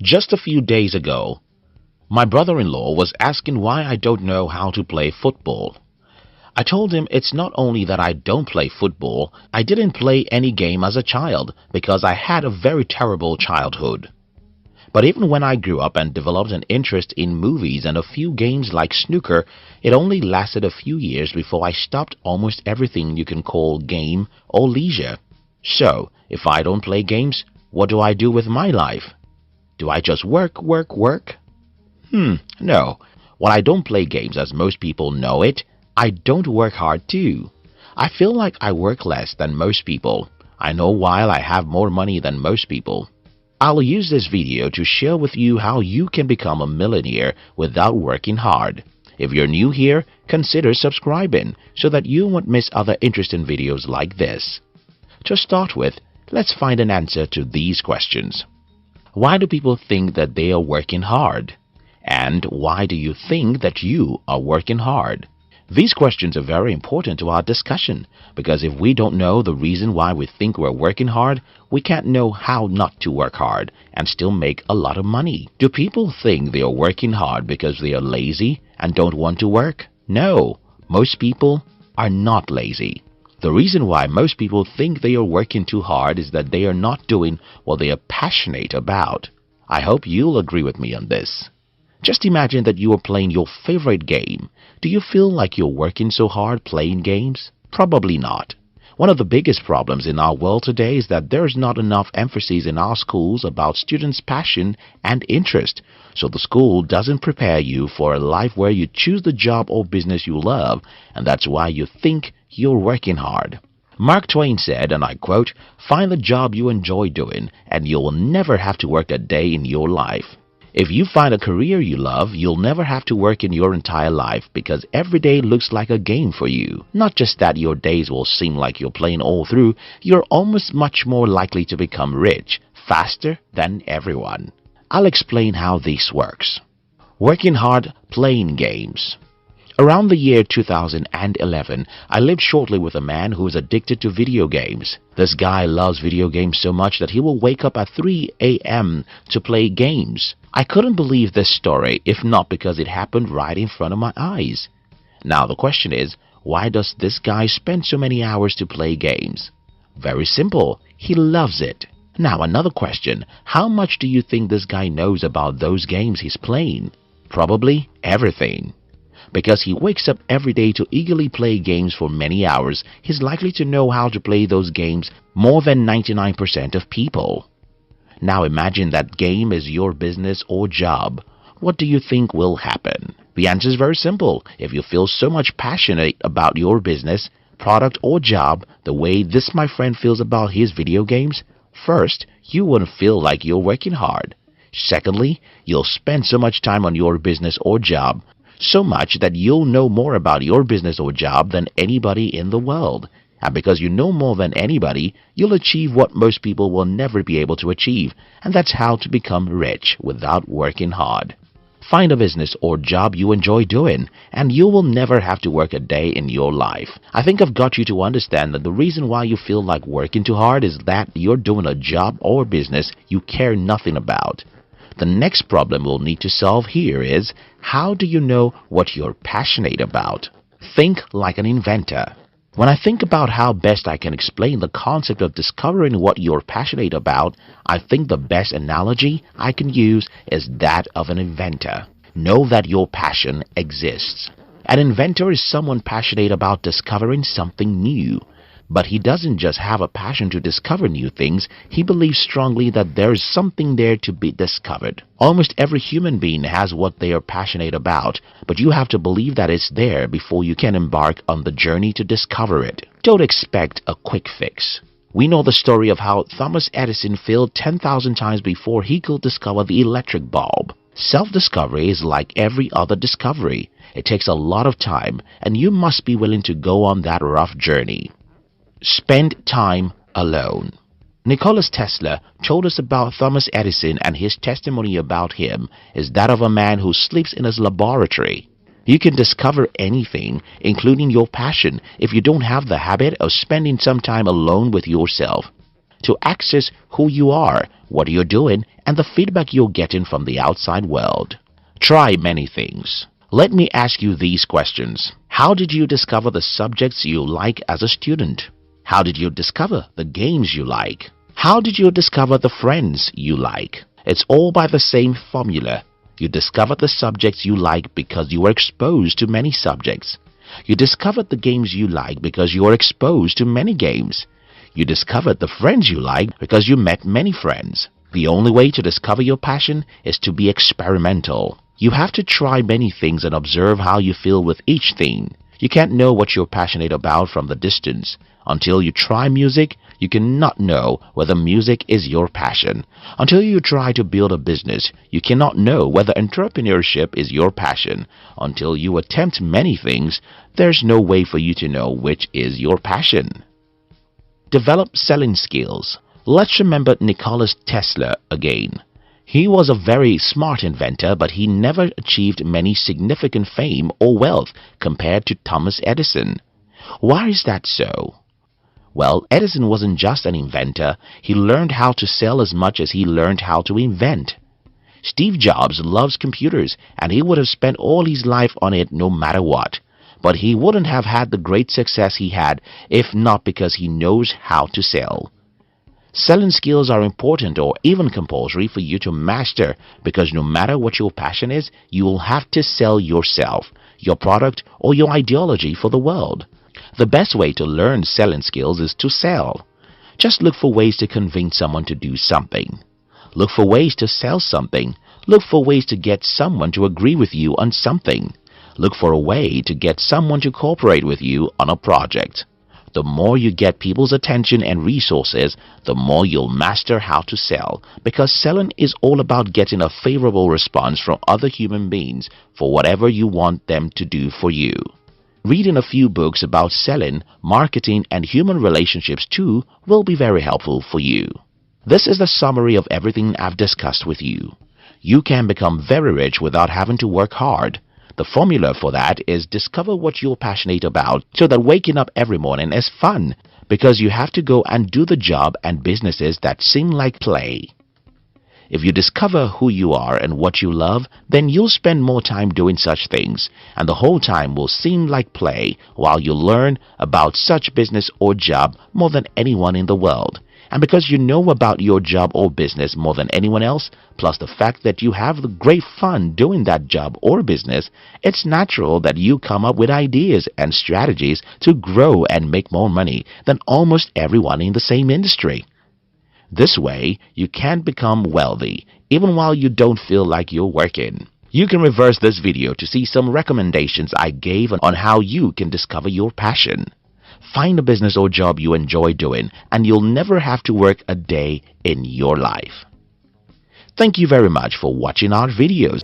Just a few days ago, my brother-in-law was asking why I don't know how to play football. I told him it's not only that I don't play football, I didn't play any game as a child because I had a very terrible childhood. But even when I grew up and developed an interest in movies and a few games like snooker, it only lasted a few years before I stopped almost everything you can call game or leisure. So, if I don't play games, what do I do with my life? Do I just work? No. While I don't play games as most people know it, I don't work hard too. I feel like I work less than most people. I know while I have more money than most people. I'll use this video to share with you how you can become a millionaire without working hard. If you're new here, consider subscribing so that you won't miss other interesting videos like this. To start with, let's find an answer to these questions. Why do people think that they are working hard? And why do you think that you are working hard? These questions are very important to our discussion because if we don't know the reason why we think we're working hard, we can't know how not to work hard and still make a lot of money. Do people think they are working hard because they are lazy and don't want to work? No, most people are not lazy. The reason why most people think they are working too hard is that they are not doing what they are passionate about. I hope you'll agree with me on this. Just imagine that you are playing your favorite game. Do you feel like you're working so hard playing games? Probably not. One of the biggest problems in our world today is that there's not enough emphasis in our schools about students' passion and interest. So the school doesn't prepare you for a life where you choose the job or business you love, and that's why you think you're working hard. Mark Twain said, and I quote, "Find the job you enjoy doing, and you will never have to work a day in your life." If you find a career you love, you'll never have to work in your entire life because every day looks like a game for you. Not just that your days will seem like you're playing all through, you're almost much more likely to become rich, faster than everyone. I'll explain how this works. Working hard, playing games. Around the year 2011, I lived shortly with a man who is addicted to video games. This guy loves video games so much that he will wake up at 3 a.m. to play games. I couldn't believe this story, if not because it happened right in front of my eyes. Now the question is, why does this guy spend so many hours to play games? Very simple, he loves it. Now another question, how much do you think this guy knows about those games he's playing? Probably everything. Because he wakes up every day to eagerly play games for many hours, he's likely to know how to play those games more than 99% of people. Now imagine that game is your business or job. What do you think will happen? The answer is very simple. If you feel so much passionate about your business, product or job the way this my friend feels about his video games, first, you won't feel like you're working hard. Secondly, you'll spend so much time on your business or job, so much that you'll know more about your business or job than anybody in the world. And because you know more than anybody, you'll achieve what most people will never be able to achieve, and that's how to become rich without working hard. Find a business or job you enjoy doing, and you will never have to work a day in your life. I think I've got you to understand that the reason why you feel like working too hard is that you're doing a job or business you care nothing about. The next problem we'll need to solve here is, how do you know what you're passionate about? Think like an inventor. When I think about how best I can explain the concept of discovering what you're passionate about, I think the best analogy I can use is that of an inventor. Know that your passion exists. An inventor is someone passionate about discovering something new. But he doesn't just have a passion to discover new things, he believes strongly that there is something there to be discovered. Almost every human being has what they are passionate about, but you have to believe that it's there before you can embark on the journey to discover it. Don't expect a quick fix. We know the story of how Thomas Edison failed 10,000 times before he could discover the electric bulb. Self-discovery is like every other discovery. It takes a lot of time, and you must be willing to go on that rough journey. Spend time alone. Nikola Tesla told us about Thomas Edison, and his testimony about him is that of a man who sleeps in his laboratory. You can discover anything, including your passion, if you don't have the habit of spending some time alone with yourself. to access who you are, what you're doing, and the feedback you're getting from the outside world. Try many things. Let me ask you these questions. How did you discover the subjects you like as a student? How did you discover the games you like? How did you discover the friends you like? It's all by the same formula. You discovered the subjects you like because you were exposed to many subjects. You discovered the games you like because you were exposed to many games. You discovered the friends you like because you met many friends. The only way to discover your passion is to be experimental. You have to try many things and observe how you feel with each thing. You can't know what you're passionate about from the distance. Until you try music, you cannot know whether music is your passion. Until you try to build a business, you cannot know whether entrepreneurship is your passion. Until you attempt many things, there's no way for you to know which is your passion. Develop selling skills. Let's remember Nikola Tesla again. He was a very smart inventor, but he never achieved many significant fame or wealth compared to Thomas Edison. Why is that so? Well, Edison wasn't just an inventor. He learned how to sell as much as he learned how to invent. Steve Jobs loves computers, and he would have spent all his life on it no matter what. But he wouldn't have had the great success he had if not because he knows how to sell. Selling skills are important or even compulsory for you to master, because no matter what your passion is, you will have to sell yourself, your product, or your ideology for the world. The best way to learn selling skills is to sell. Just look for ways to convince someone to do something. Look for ways to sell something. Look for ways to get someone to agree with you on something. Look for a way to get someone to cooperate with you on a project. The more you get people's attention and resources, the more you'll master how to sell, because selling is all about getting a favorable response from other human beings for whatever you want them to do for you. Reading a few books about selling, marketing, and human relationships too will be very helpful for you. This is the summary of everything I've discussed with you. You can become very rich without having to work hard. The formula for that is discover what you're passionate about so that waking up every morning is fun, because you have to go and do the job and businesses that seem like play. If you discover who you are and what you love, then you'll spend more time doing such things, and the whole time will seem like play while you learn about such business or job more than anyone in the world. And because you know about your job or business more than anyone else, plus the fact that you have the great fun doing that job or business, it's natural that you come up with ideas and strategies to grow and make more money than almost everyone in the same industry. This way, you can become wealthy, even while you don't feel like you're working. You can reverse this video to see some recommendations I gave on how you can discover your passion. Find a business or job you enjoy doing, and you'll never have to work a day in your life. Thank you very much for watching our videos.